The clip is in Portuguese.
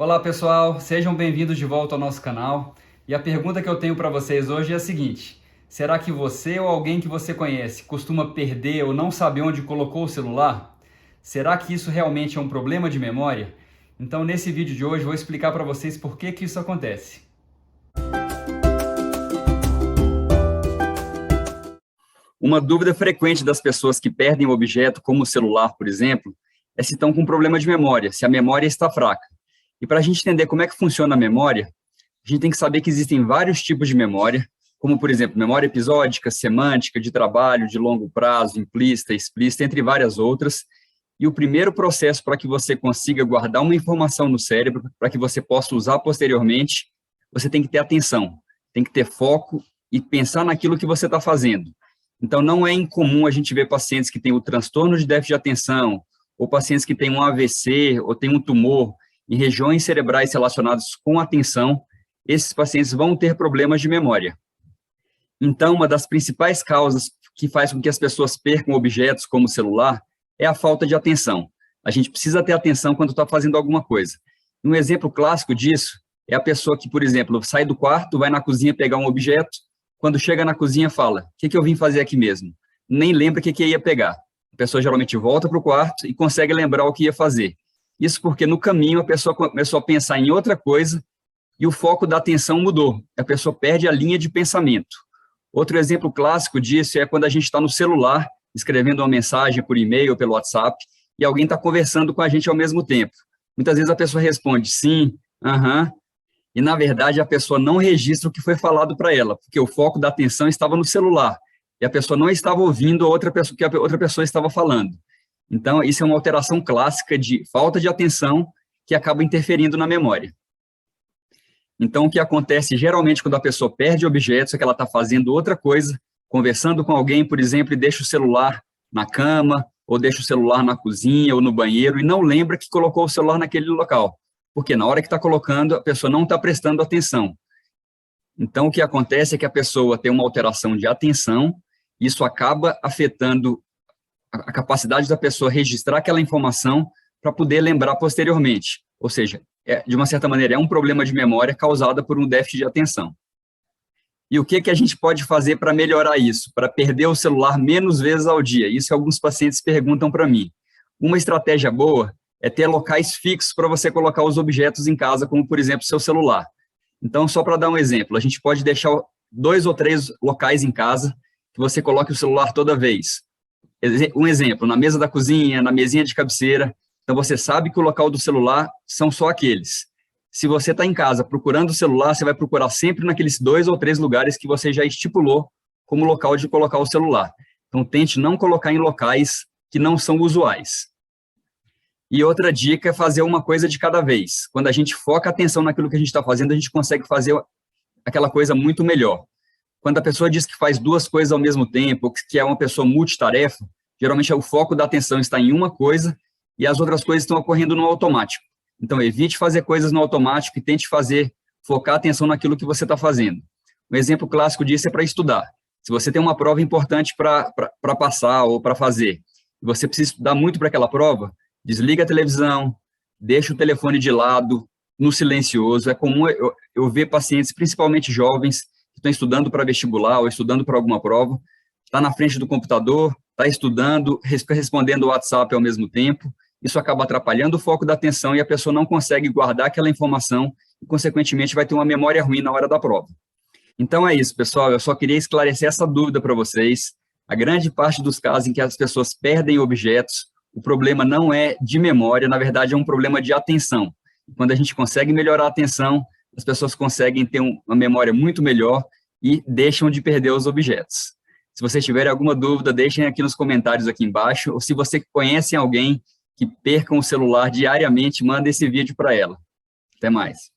Olá pessoal, sejam bem-vindos de volta ao nosso canal. E a pergunta que eu tenho para vocês hoje é a seguinte: será que você ou alguém que você conhece costuma perder ou não saber onde colocou o celular? Será que isso realmente é um problema de memória? Então nesse vídeo de hoje eu vou explicar para vocês por que isso acontece. Uma dúvida frequente das pessoas que perdem o objeto, como o celular, por exemplo, é se estão com problema de memória, se a memória está fraca. E para a gente entender como é que funciona a memória, a gente tem que saber que existem vários tipos de memória, como, por exemplo, memória episódica, semântica, de trabalho, de longo prazo, implícita, explícita, entre várias outras. E o primeiro processo para que você consiga guardar uma informação no cérebro, para que você possa usar posteriormente, você tem que ter atenção, tem que ter foco e pensar naquilo que você está fazendo. Então, não é incomum a gente ver pacientes que têm o transtorno de déficit de atenção, ou pacientes que têm um AVC, ou têm um tumor, em regiões cerebrais relacionadas com atenção, esses pacientes vão ter problemas de memória. Então, uma das principais causas que faz com que as pessoas percam objetos como o celular é a falta de atenção. A gente precisa ter atenção quando está fazendo alguma coisa. Um exemplo clássico disso é a pessoa que, por exemplo, sai do quarto, vai na cozinha pegar um objeto, quando chega na cozinha fala: o que eu vim fazer aqui mesmo? Nem lembra o que ia pegar. A pessoa geralmente volta para o quarto e consegue lembrar o que ia fazer. Isso porque no caminho a pessoa começou a pensar em outra coisa e o foco da atenção mudou. A pessoa perde a linha de pensamento. Outro exemplo clássico disso é quando a gente está no celular, escrevendo uma mensagem por e-mail ou pelo WhatsApp, e alguém está conversando com a gente ao mesmo tempo. Muitas vezes a pessoa responde sim, aham, e na verdade a pessoa não registra o que foi falado para ela, porque o foco da atenção estava no celular, e a pessoa não estava ouvindo a outra pessoa, que a outra pessoa estava falando. Então, isso é uma alteração clássica de falta de atenção que acaba interferindo na memória. Então, o que acontece geralmente quando a pessoa perde objetos é que ela está fazendo outra coisa, conversando com alguém, por exemplo, e deixa o celular na cama, ou deixa o celular na cozinha ou no banheiro, e não lembra que colocou o celular naquele local. Porque na hora que está colocando, a pessoa não está prestando atenção. Então, o que acontece é que a pessoa tem uma alteração de atenção, isso acaba afetando a capacidade da pessoa registrar aquela informação para poder lembrar posteriormente. Ou seja, de uma certa maneira, é um problema de memória causado por um déficit de atenção. E o que a gente pode fazer para melhorar isso? Para perder o celular menos vezes ao dia? Isso que alguns pacientes perguntam para mim. Uma estratégia boa é ter locais fixos para você colocar os objetos em casa, como, por exemplo, seu celular. Então, só para dar um exemplo, a gente pode deixar 2 ou 3 locais em casa que você coloque o celular toda vez. Um exemplo, na mesa da cozinha, na mesinha de cabeceira. Então, você sabe que o local do celular são só aqueles. Se você está em casa procurando o celular, você vai procurar sempre naqueles 2 ou 3 lugares que você já estipulou como local de colocar o celular. Então, tente não colocar em locais que não são usuais. E outra dica é fazer uma coisa de cada vez. Quando a gente foca a atenção naquilo que a gente está fazendo, a gente consegue fazer aquela coisa muito melhor. Quando a pessoa diz que faz 2 coisas ao mesmo tempo, ou que é uma pessoa multitarefa, geralmente o foco da atenção está em uma coisa e as outras coisas estão ocorrendo no automático. Então, evite fazer coisas no automático e tente focar a atenção naquilo que você está fazendo. Um exemplo clássico disso é para estudar. Se você tem uma prova importante para passar ou para fazer, e você precisa estudar muito para aquela prova, desliga a televisão, deixa o telefone de lado, no silencioso. É comum eu ver pacientes, principalmente jovens, que estão estudando para vestibular ou estudando para alguma prova, está na frente do computador, está estudando, respondendo o WhatsApp ao mesmo tempo. Isso acaba atrapalhando o foco da atenção e a pessoa não consegue guardar aquela informação e, consequentemente, vai ter uma memória ruim na hora da prova. Então é isso, pessoal. Eu só queria esclarecer essa dúvida para vocês. A grande parte dos casos em que as pessoas perdem objetos, o problema não é de memória, na verdade é um problema de atenção. Quando a gente consegue melhorar a atenção, as pessoas conseguem ter uma memória muito melhor e deixam de perder os objetos. Se vocês tiverem alguma dúvida, deixem aqui nos comentários aqui embaixo, ou se você conhece alguém que perca o celular diariamente, manda esse vídeo para ela. Até mais.